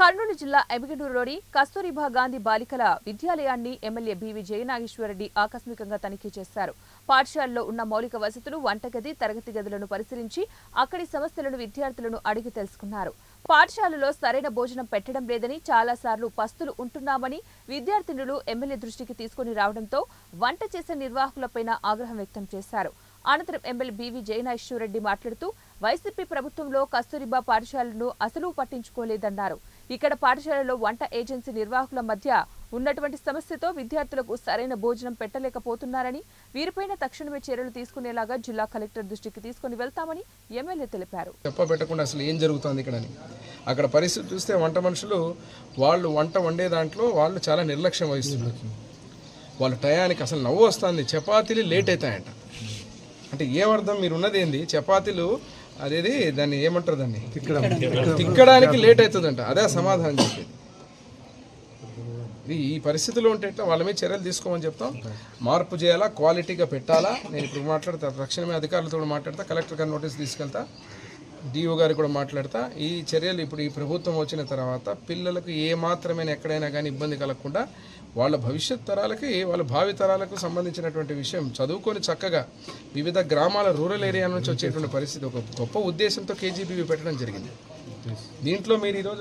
కర్నూలు జిల్లా ఎమ్మిగనూరులోని కస్తూరిబా గాంధీ బాలికల విద్యాలయాన్ని MLA BV Jayanageswara Reddy ఆకస్మికంగా తనిఖీ చేశారు. పాఠశాలలో ఉన్న మౌలిక వసతులు, వంటగది, తరగతి గదులను పరిశీలించి అక్కడి సమస్యలను విద్యార్థులను అడిగి తెలుసుకున్నారు. పాఠశాలలో సరైన భోజనం పెట్టడం లేదని, చాలాసార్లు పస్తులు ఉంటున్నామని విద్యార్థినులు ఎమ్మెల్యే దృష్టికి తీసుకుని రావడంతో వంట చేసే నిర్వాహకులపై ఆగ్రహం వ్యక్తం చేశారు. అనంతరం ఎమ్మెల్యే బీవీ జయనాగేశ్వరరెడ్డి మాట్లాడుతూ వైసీపీ ప్రభుత్వంలో కస్తూరిబా పాఠశాలను అసలు పట్టించుకోలేదన్నారు. ఇక్కడ పాఠశాలలో వంట ఏజెన్సీ నిర్వాహకుల మధ్య ఉన్నటువంటి సమస్యతో విద్యార్థులకు సరైన భోజనం పెట్టలేకపోతున్నారని, వీరిపైన తక్షణమే చర్యలు తీసుకునేలాగా జిల్లా కలెక్టర్ దృష్టికి తీసుకుని వెళ్తామని ఎమ్మెల్యే తెలిపారు. చెప్పబెట్టకుండా అసలు ఏం జరుగుతుంది ఇక్కడ అక్కడ పరిస్థితి చూస్తే వంట మనుషులు వాళ్ళు వంట వండే దాంట్లో వాళ్ళు చాలా నిర్లక్ష్యం వహిస్తున్నారు. వాళ్ళ టయానికి అసలు నవ్వు వస్తుంది. చపాతీలు లేట్ అవుతాయంట. అంటే ఏమర్థం? మీరు ఉన్నది ఏంది? చపాతీలు అదేది దాన్ని ఏమంటారు, దాన్ని తిక్కడానికి లేట్ అవుతుందంట. అదే సమాధానం చెప్పేది. ఈ పరిస్థితిలో ఉంటే వాళ్ళ మీద చర్యలు తీసుకోమని చెప్తాం. మార్పు చేయాలా, క్వాలిటీగా పెట్టాలా. నేను ఇప్పుడు మాట్లాడతా, తక్షణమే అధికారులతో కూడా కలెక్టర్ గారి నోటీస్ తీసుకెళ్తా, డిఓ గారికి కూడా మాట్లాడతా. ఈ చర్యలు ఇప్పుడు ఈ ప్రభుత్వం వచ్చిన తర్వాత పిల్లలకు ఏమాత్రమైన ఎక్కడైనా కానీ ఇబ్బంది కలగకుండా వాళ్ళ భవిష్యత్ తరాలకి, వాళ్ళ భావి తరాలకు సంబంధించినటువంటి విషయం చదువుకొని చక్కగా వివిధ గ్రామాల రూరల్ ఏరియా నుంచి వచ్చేటువంటి పరిస్థితి ఒక గొప్ప ఉద్దేశంతో కేజీబీవీ పెట్టడం జరిగింది. దీంట్లో మీరు ఈరోజు